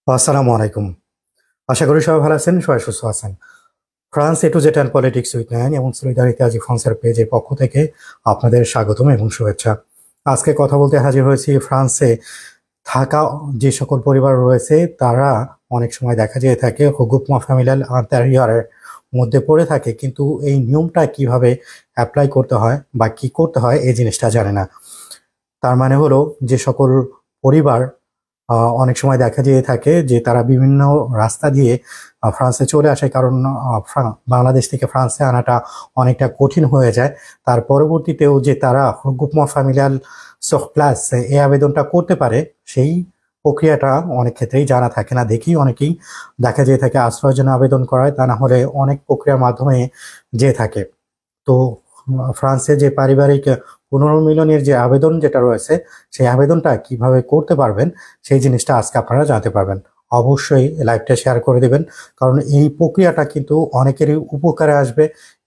আসসালামু আলাইকুম। আশা করি সবাই ভালো আছেন, সবাই সুস্থ আছেন। France A to Z and politics with ন্যান এবং সলিডারিটি আজি ফ্রান্সের পেজের পক্ষ থেকে আপনাদের স্বাগতম এবং শুভেচ্ছা। আজকে কথা বলতে হাজির হয়েছি ফ্রান্সে থাকা যে সকল পরিবার রয়েছে তারা অনেক সময় দেখা যেয়ে থাকে হুকুমা ফ্যামিলিয়াল আন্তারিয়ারের মধ্যে পড়ে থাকে, কিন্তু এই নিয়মটা কিভাবে অ্যাপ্লাই করতে হয় বা কি করতে হয় এই জিনিসটা জানে না। তার মানে হলো যে সকল পরিবার অনেক সময় দেখা যেয়ে থাকে যে তারা বিভিন্ন রাস্তা দিয়ে ফ্রান্সে চলে আসে, কারণ বাংলাদেশ থেকে ফ্রান্সে আনাটা অনেকটা কঠিন হয়ে যায়। তার পরবর্তীতেও যে তারা গ্রুপমা ফ্যামিলিয়াল প্লাস এই আবেদনটা করতে পারে, সেই প্রক্রিয়াটা অনেক ক্ষেত্রেই জানা থাকে না দেখেই অনেকেই দেখা যেয়ে থাকে আশ্রয়ের জন্য আবেদন করায়, তা না হলে অনেক প্রক্রিয়ার মাধ্যমে যেয়ে থাকে। তো ফ্রান্সে যে পারিবারিক পুনর্মিলনের যে আবেদন যেটা রয়েছে, সেই আবেদনটা কিভাবে করতে পারবেন সেই জিনিসটা আজকে আপনারা জানতে পারবেন। অবশ্যই লাইভটা শেয়ার করে দেবেন, কারণ এই প্রক্রিয়াটা কিন্তু অনেকেরই উপকারে আসবে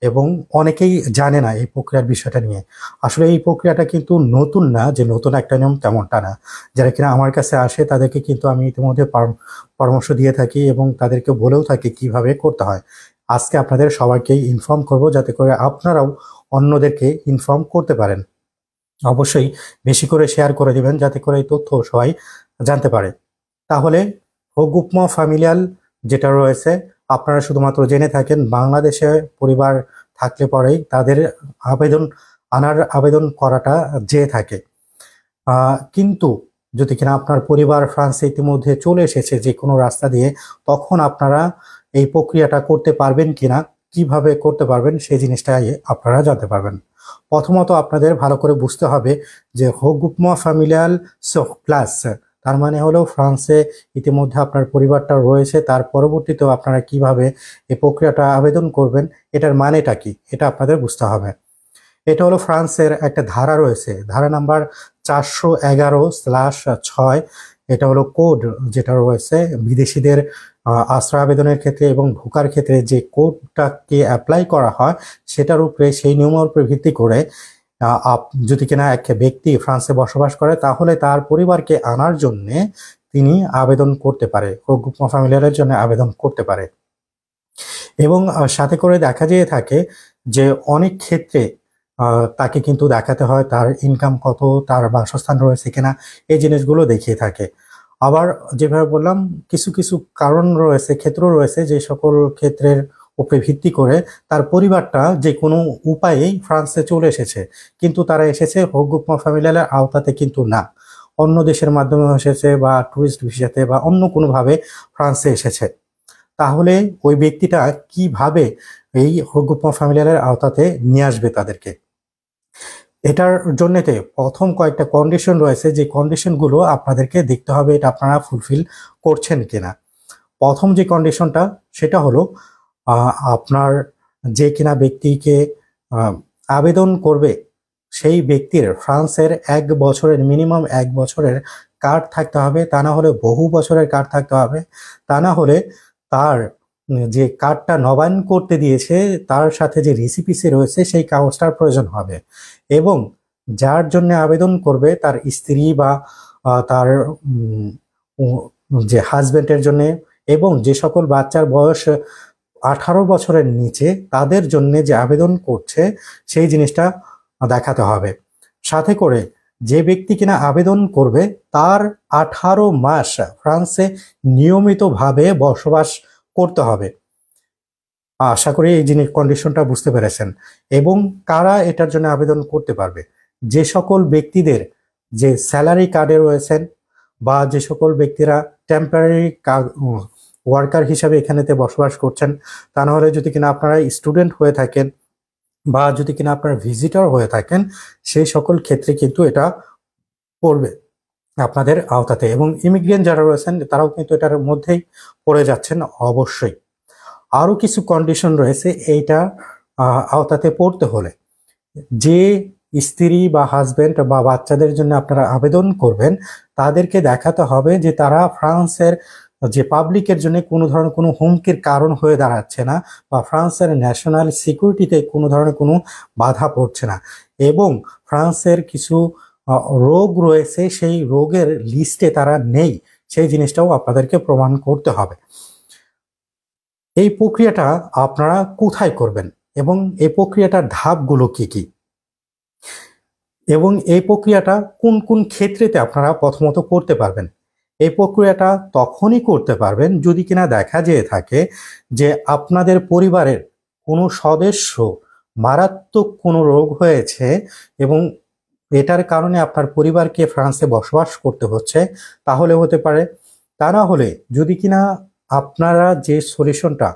এবং অনেকেই জানে না এই প্রক্রিয়ার বিষয়টা নিয়ে। আসলে এই প্রক্রিয়াটা কিন্তু নতুন না, যে নতুন একটা নিয়ম তেমনটা না। যারা কিনা আমার কাছে আসে তাদেরকে কিন্তু আমি ইতিমধ্যে পরামর্শ দিয়ে থাকি এবং তাদেরকে বলেও থাকি কিভাবে করতে হয়। আজকে আপনাদের সবাইকেই ইনফর্ম করব যাতে করে আপনারাও অন্যদেরকে ইনফর্ম করতে পারেন। অবশ্যই বেশি করে শেয়ার করে দিবেন যাতে করে এই তথ্য সবাই জানতে পারে। তাহলে হগুপমা ফ্যামিলিয়াল যেটা রয়েছে, আপনারা শুধুমাত্র জেনে থাকেন বাংলাদেশে পরিবার থাকলে পরেই তাদের আবেদন করাটা যেয়ে থাকে। কিন্তু যদি কিনা আপনার পরিবার ফ্রান্সে ইতিমধ্যে চলে এসেছে যে কোনো রাস্তা দিয়ে, তখন আপনারা এই প্রক্রিয়াটা করতে পারবেন কিনা, কিভাবে করতে পারবেন সেই জিনিসটাই আপনারা জানতে পারবেন। প্রথমত আপনাদের ভালো করে বুঝতে হবে যে হোগুপমা ফ্যামিলিয়াল প্লাস তার মানে হলো ফ্রান্সে ইতিমধ্যে আপনার পরিবারটা রয়েছে, তার পরবর্তীতেও আপনারা কিভাবে এই প্রক্রিয়াটা আবেদন করবেন, এটার মানেটা কি এটা আপনাদের বুঝতে হবে। এটা হলো ফ্রান্সের একটা ধারা রয়েছে, ধারা নাম্বার 411/6। এটা হলো কোড যেটা রয়েছে বিদেশিদের আশ্রয় আবেদনের ক্ষেত্রে এবং ঢোকার ক্ষেত্রে যে কোডটাকে অ্যাপ্লাই করা হয় সেটার উপরে, সেই নিয়মের উপরে ভিত্তি করে যদি কিনা এক ব্যক্তি ফ্রান্সে বসবাস করে তাহলে তার পরিবারকে আনার জন্য তিনি আবেদন করতে পারে, গ্রুপ ফ্যামিলিয়ারের জন্য আবেদন করতে পারে। এবং সাথে করে দেখা যেয়ে থাকে যে অনেক ক্ষেত্রে তাকে কিন্তু দেখাতে হয় তার ইনকাম কত, তার বাসস্থান রয়েছে কিনা, এই জিনিসগুলো দেখিয়ে থাকে। আবার যেভাবে বললাম কিছু কিছু কারণ রয়েছে, ক্ষেত্র রয়েছে যে সকল ক্ষেত্রের উপরে ভিত্তি করে তার পরিবারটা যে কোনো উপায়েই ফ্রান্সে চলে এসেছে, কিন্তু তারা এসেছে হকুমা ফ্যামিলিয়ার আওতাতে কিন্তু না, অন্য দেশের মাধ্যমে এসেছে বা ট্যুরিস্ট ভিসাতে বা অন্য কোনোভাবে ফ্রান্সে এসেছে। তাহলে ওই ব্যক্তিটা কিভাবে এই হকুমা ফ্যামিলিয়ারের আওতাতে নিয়ে আসবে তাদেরকে? এটার জন্যতে প্রথম কয়েকটা কন্ডিশন রয়েছে, যে কন্ডিশনগুলো আপনাদেরকে দেখতে হবে এটা আপনারা ফুলফিল করছেন কিনা। প্রথম যে কন্ডিশনটা সেটা হলো আপনার যে কিনা ব্যক্তিকে আবেদন করবে সেই ব্যক্তির ফ্রান্সের 1 বছরের মিনিমাম 1 বছরের কার্ড থাকতে হবে, তা না হলে বহু বছরের কার্ড থাকতে হবে, তা না হলে তার যে কার্ডটা নবায়ন করতে দিয়েছে তার সাথে যে রিসিপিসি রয়েছে সেই কাগজটার প্রয়োজন হবে। এবং যার জন্য আবেদন করবে তার স্ত্রী বা তার যে হাজবেন্ডের জন্য, এবং যে সকল বাচ্চার বয়স 18 বছরের নিচে তাদের জন্য যে আবেদন করছে সেই জিনিসটা দেখাতে হবে। সাথে করে যে ব্যক্তি কিনা আবেদন করবে তার 18 মাস ফ্রান্সে নিয়মিতভাবে বসবাস করতে হবে। আশা করি এই জিনিস কন্ডিশনটা বুঝতে পেরেছেন। এবং কারা এটার জন্য আবেদন করতে পারবে, যে সকল ব্যক্তিদের যে স্যালারি কার্ডে রয়েছেন বা যে সকল ব্যক্তিরা টেম্পোরারি ওয়ার্কার হিসাবে এখানেতে বসবাস করছেন, তা না হলে যদি কিনা আপনারা স্টুডেন্ট হয়ে থাকেন বা যদি কিনা আপনারা ভিজিটর হয়ে থাকেন, সেই সকল ক্ষেত্রে কিন্তু এটা পড়বে আপনাদের আওতাতে। এবং ইমিগ্রেন্ট যারা রয়েছেন তারাও কিন্তু এটার মধ্যেই পড়ে যাচ্ছেন অবশ্যই। আরও কিছু কন্ডিশন রয়েছে এইটা আওতাতে পড়তে হলে। যে স্ত্রী বা হাজবেন্ড বা বাচ্চাদের জন্য আপনারা আবেদন করবেন তাদেরকে দেখাতে হবে যে তারা ফ্রান্সের যে পাবলিকের জন্য কোনো ধরনের কোনো হুমকির কারণ হয়ে দাঁড়াচ্ছে না বা ফ্রান্সের ন্যাশনাল সিকিউরিটিতে কোনো ধরনের কোনো বাধা পড়ছে না। এবং ফ্রান্সের কিছু রোগ রয়েছে সেই রোগের লিস্টে তারা নেই, সেই জিনিসটাও আপনাদেরকে প্রমাণ করতে হবে। এই প্রক্রিয়াটা আপনারা কোথায় করবেন এবং এই প্রক্রিয়াটার ধাপগুলো কি কি, এবং এই প্রক্রিয়াটা কোন কোন ক্ষেত্রেতে আপনারা প্রথমত করতে পারবেন। এই প্রক্রিয়াটা তখনই করতে পারবেন যদি কিনা দেখা যেয়ে থাকে যে আপনাদের পরিবারের কোনো সদস্য মারাত্মক কোনো রোগ হয়েছে এবং এটার কারণে আপনার পরিবারকে ফ্রান্সে বসবাস করতে হচ্ছে, তাহলে হতে পারে। তা না হলে যদি কিনা আপনারা যে সলিউশনটা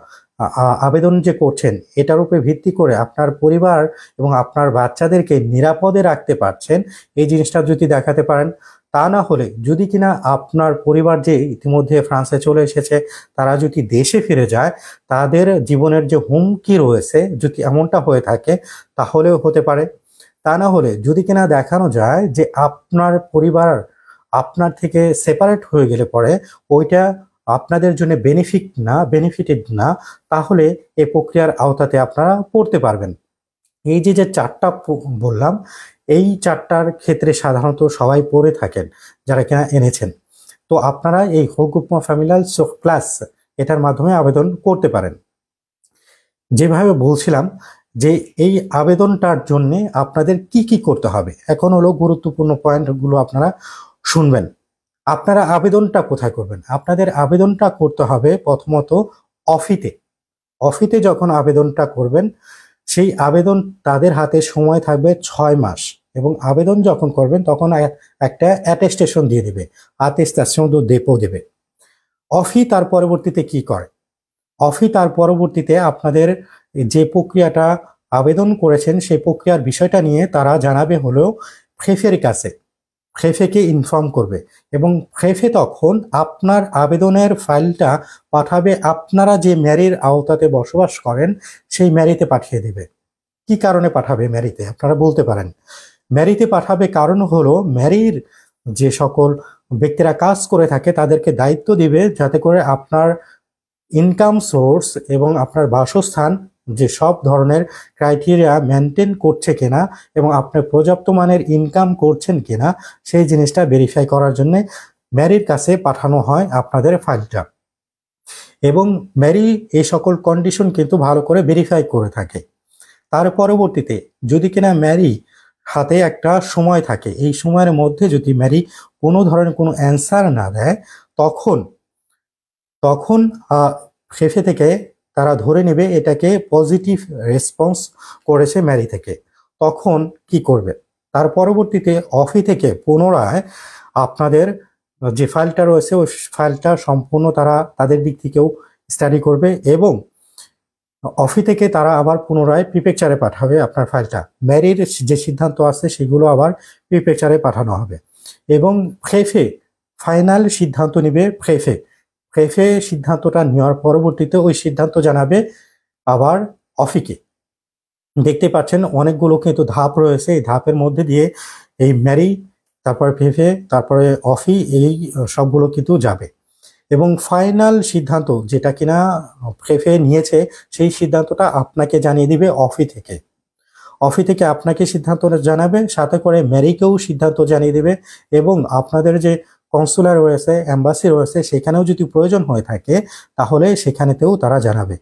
আবেদন যে করছেন এটার উপরে ভিত্তি করে আপনার পরিবার এবং আপনার বাচ্চাদেরকে নিরাপদে রাখতে পারছেন, এই জিনিসটা যদি দেখাতে পারেন। তা না হলে যদি কিনা আপনার পরিবার যে ইতিমধ্যে ফ্রান্সে চলে এসেছে তারা যদি দেশে ফিরে যায়, তাদের জীবনের যে হুমকি রয়েছে যদি এমনটা হয়ে থাকে তাহলেও হতে পারে। তা না হলে যদি কিনা দেখানো যায় যে আপনার পরিবার আপনার থেকে সেপারেট হয়ে গেলে পরে ওইটা আপনাদের জন্য বেনিফিটেড না, তাহলে এই প্রক্রিয়ার আওতাতে আপনারা পড়তে পারবেন। এই যে যে চারটা বললাম, এই চারটার ক্ষেত্রে সাধারণত সবাই পড়ে থাকেন যারা কিনা এনেছেন। তো আপনারা এই হোকুপমা ফ্যামিলিয়াল ক্লাস এটার মাধ্যমে আবেদন করতে পারেন। যেভাবে বলছিলাম যে এই আবেদনটার জন্য আপনাদের কি কি করতে হবে, এখন হলো গুরুত্বপূর্ণ পয়েন্টগুলো আপনারা শুনবেন। আপনারা আবেদনটা কোথায় করবেন? আপনাদের আবেদনটা করতে হবে প্রথমত অফিতে যখন আবেদনটা করবেন, সেই আবেদন তাদের হাতে সময় থাকবে 6 মাস, এবং আবেদন যখন করবেন তখন একটা অ্যাটেস্টেশন দিয়ে দেবে, আতেস্তাসিয়ন দো ডেপো দেবে। তার পরবর্তীতে কি করে? তার পরবর্তীতে আপনাদের যে প্রক্রিয়াটা আবেদন করেছেন সেই প্রক্রিয়ার বিষয়টা নিয়ে তারা জানাবে হলো প্রেফের কাছে, প্রেফেকে ইনফর্ম করবে, এবং প্রেফে তখন আপনার আবেদনের ফাইলটা পাঠাবে আপনারা যে ম্যারির আওতাতে বসবাস করেন সেই ম্যারিতে পাঠিয়ে দেবে। কি কারণে পাঠাবে ম্যারিতে আপনারা বলতে পারেন? ম্যারিতে পাঠাবে কারণ হলো ম্যারির যে সকল ব্যক্তিরা কাজ করে থাকে তাদেরকে দায়িত্ব দিবে যাতে করে আপনার ইনকাম সোর্স এবং আপনার বাসস্থান যে সব ধরনের ক্রাইটেরিয়া মেনটেন করছে কিনা এবং আপনি পর্যাপ্ত মানের ইনকাম করছেন কিনা সেই জিনিসটা ভেরিফাই করার জন্য ম্যারির কাছে পাঠানো হয় আপনাদের ফাইলটা। এবং ম্যারি এই সকল কন্ডিশন কিন্তু ভালো করে ভেরিফাই করে থাকে। তার পরবর্তীতে যদি কিনা ম্যারি হাতে একটা সময় থাকে, এই সময়ের মধ্যে যদি ম্যারি কোনো ধরনের কোনো অ্যান্সার না দেয়, তখন প্রেফে থেকে তারা ধরে নেবে এটাকে পজিটিভ রেসপন্স করেছে ম্যারি থেকে। তখন কি করবে? তার পরবর্তীতে থেকে পুনরায় আপনাদের যে ফাইলটা রয়েছে ওই ফাইলটা সম্পূর্ণ তারা তাদের দিক থেকেও স্টাডি করবে, এবং থেকে তারা আবার পুনরায় প্রিপেকচারে পাঠাবে আপনার ফাইলটা। ম্যারির যে সিদ্ধান্ত আছে সেগুলো আবার প্রিপেকচারে পাঠানো হবে, এবং প্রেফে ফাইনাল সিদ্ধান্ত নেবে। প্রেফে সিদ্ধান্তটা নেওয়ার পরবর্তীতে ওই সিদ্ধান্ত জানাবে আবার অফিকে। দেখতে পাচ্ছেন অনেকগুলো কিন্তু ধাপ রয়েছে, এই ধাপের মধ্যে দিয়ে এই ম্যারি, তারপরে প্রেফে, তারপরে এই সবগুলো কিন্তু যাবে, এবং ফাইনাল সিদ্ধান্ত যেটা কিনা প্রেফে নিয়েছে সেই সিদ্ধান্তটা আপনাকে জানিয়ে দিবে থেকে আপনাকে সিদ্ধান্ত জানাবে, সাথে করে ম্যারিকেও সিদ্ধান্ত জানিয়ে দেবে, এবং আপনাদের যে কনসুলার রয়েছে, এম্বাসি রয়েছে, সেখানেও যদি প্রয়োজন হয়ে থাকে তাহলে সেখানেতেও তারা জানাবে।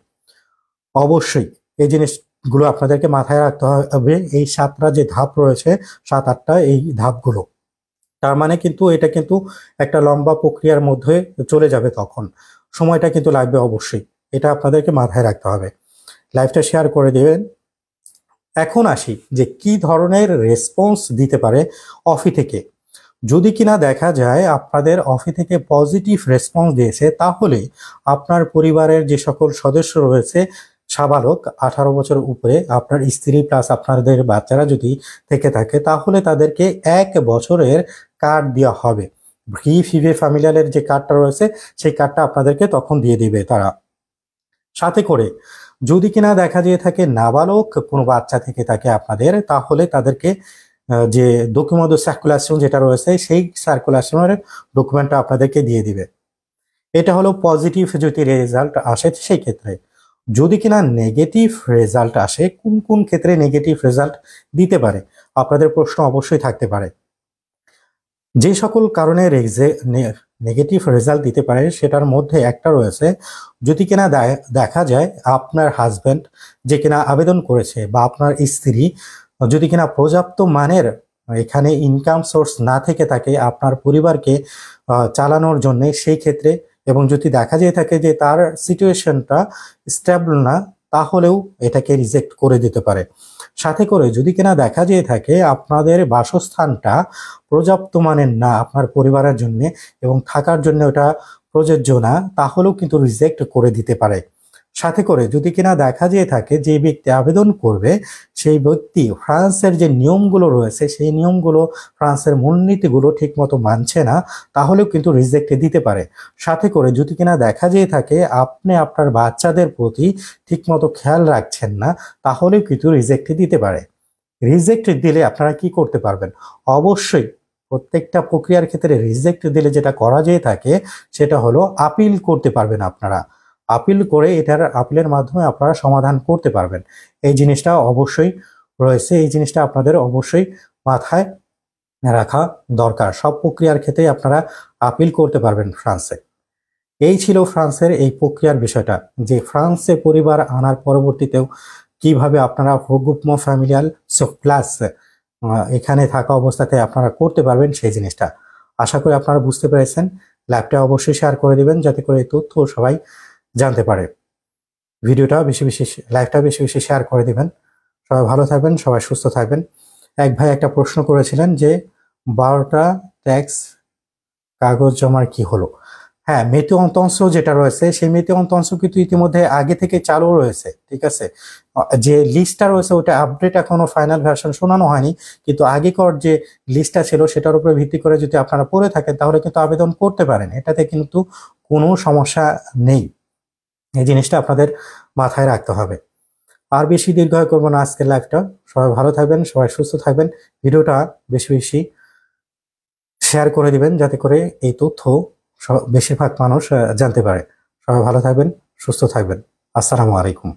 অবশ্যই এই জিনিসগুলো আপনাদেরকে মাথায় রাখতে হবে। এই 7টা যে ধাপ রয়েছে, 7-8টা এই ধাপগুলো, তার মানে কিন্তু এটা কিন্তু একটা লম্বা প্রক্রিয়ার মধ্যে চলে যাবে, তখন সময়টা কিন্তু লাগবে অবশ্যই, এটা আপনাদেরকে মাথায় রাখতে হবে। লাইভটা শেয়ার করে দেবেন। এখন আসি যে কি ধরনের রেসপন্স দিতে পারে থেকে। যদি কিনা দেখা যায় আপনাদের থেকে পজিটিভ রেসপন্স দিয়েছে, তাহলে আপনার পরিবারের যে সকল সদস্য রয়েছে সাবালক 18 বছর উপরে, আপনার স্ত্রী প্লাস আপনাদের বাচ্চারা যদি থেকে থাকে, তাহলে তাদেরকে 1 বছরের কার্ড দেওয়া হবে। ফিভে ফ্যামিলিয়ালের যে কার্ডটা রয়েছে সেই কার্ডটা আপনাদেরকে তখন দিয়ে দিবে তারা। সাথে করে যদি কিনা দেখা যেয়ে থাকে নাবালক কোনো বাচ্চা থেকে থাকে আপনাদের, তাহলে তাদেরকে যে ডকুমেন্ট দো সার্কুলেশন যেটা রয়েছে সেই সার্কুলেশনের ডকুমেন্টটা আপনাদেরকে দিয়ে দিবে। এটা হলো পজিটিভ যদি রেজাল্ট আসে সেই ক্ষেত্রে। যদি কিনা নেগেটিভ রেজাল্ট আসে, কোন কোন ক্ষেত্রে নেগেটিভ রেজাল্ট দিতে পারে আপনাদের প্রশ্ন অবশ্যই থাকতে পারে। যে সকল কারণে নেগেটিভ রেজাল্ট দিতে পারে সেটার মধ্যে একটা রয়েছে, যদি কিনা দেখা যায় আপনার হাজব্যান্ড যে কিনা আবেদন করেছে বা আপনার স্ত্রী যদি কিনা পর্যাপ্ত মানের এখানে ইনকাম সোর্স না থেকে থাকে আপনার পরিবারকে চালানোর জন্য, সেই ক্ষেত্রে এবং যদি দেখা যায় থাকে যে তার সিচুয়েশনটা স্টেবল না, তাহলেও এটাকে রিজেক্ট করে দিতে পারে। সাথে করে যদি কিনা দেখা যেয়ে থাকে আপনাদের বাসস্থানটা পর্যাপ্ত মানের না আপনার পরিবারের জন্য এবং থাকার জন্য ওটা প্রযোজ্য না, তাহলেও কিন্তু রিজেক্ট করে দিতে পারে। সাথে করে যদি কিনা দেখা যেয়ে থাকে যে ব্যক্তি আবেদন করবে সেই ব্যক্তি ফ্রান্সের যে নিয়মগুলো রয়েছে সেই নিয়মগুলো, ফ্রান্সের মূলনীতিগুলো ঠিক মতো মানছে না, তাহলেও কিন্তু রিজেক্ট দিতে পারে। সাথে করে যদি কিনা দেখা যেয়ে থাকে আপনি আপনার বাচ্চাদের প্রতি ঠিকমতো খেয়াল রাখছেন না, তাহলেও কিন্তু রিজেক্ট দিতে পারে। রিজেক্ট দিলে আপনারা কি করতে পারবেন? অবশ্যই প্রত্যেকটা প্রক্রিয়ার ক্ষেত্রে রিজেক্ট দিলে যেটা করা যেয়ে থাকে সেটা হলো আপিল করতে পারবেন। আপনারা আপিল করে এটার আপিলের মাধ্যমে আপনারা সমাধান করতে পারবেন। এই জিনিসটা অবশ্যই রয়েছে, এই জিনিসটা আপনাদের অবশ্যই মাথায় রাখা দরকার। সব প্রক্রিয়ার ক্ষেত্রে আপনারা আপিল করতে পারবেন ফ্রান্সে। এই ছিল ফ্রান্সের এই প্রক্রিয়ার বিষয়টা, যে ফ্রান্সে পরিবার আনার পরবর্তীতেও কিভাবে আপনারা গ্রুপমো ফ্যামিলিয়াল প্লাস এখানে থাকা অবস্থাতে আপনারা করতে পারবেন সেই জিনিসটা। আশা করি আপনারা বুঝতে পেরেছেন। লাইভটা অবশ্যই শেয়ার করে দিবেন যাতে করে এই তথ্য সবাই জানতে পারে। লাইভটা বেশি বেশি শেয়ার করে দিবেন। সবাই ভালো থাকবেন, সবাই সুস্থ থাকবেন। এক ভাই একটা প্রশ্ন করেছিলেন যে 12টা ট্যাক্স কাগজ জমার কি হলো? হ্যাঁ, মেতে অন্তঃংশ যেটা রয়েছে সেই মেতে অন্তঃংশ কিন্তু ইতিমধ্যে আগে থেকে চালু রয়েছে, ঠিক আছে। যে লিস্টটা রয়েছে ওটা আপডেট, এখনো ফাইনাল ভার্সন শোনানো হয়নি, কিন্তু আগেকার যে লিস্টটা ছিল সেটার উপরে ভিত্তি করে যদি আপনারা পড়ে থাকেন তাহলে কিন্তু আবেদন করতে পারেন, এটাতে কিন্তু কোনো সমস্যা নেই। এই জিনিসটা আপনাদের মাথায় রাখতে হবে। আর বেশি দীর্ঘায়ু করবো না আজকের লাইভটা। সবাই ভালো থাকবেন, সবাই সুস্থ থাকবেন। ভিডিওটা বেশি বেশি শেয়ার করে দিবেন যাতে করে এই তথ্য বেশিরভাগ মানুষ জানতে পারে। সবাই ভালো থাকবেন, সুস্থ থাকবেন। আসসালামু আলাইকুম।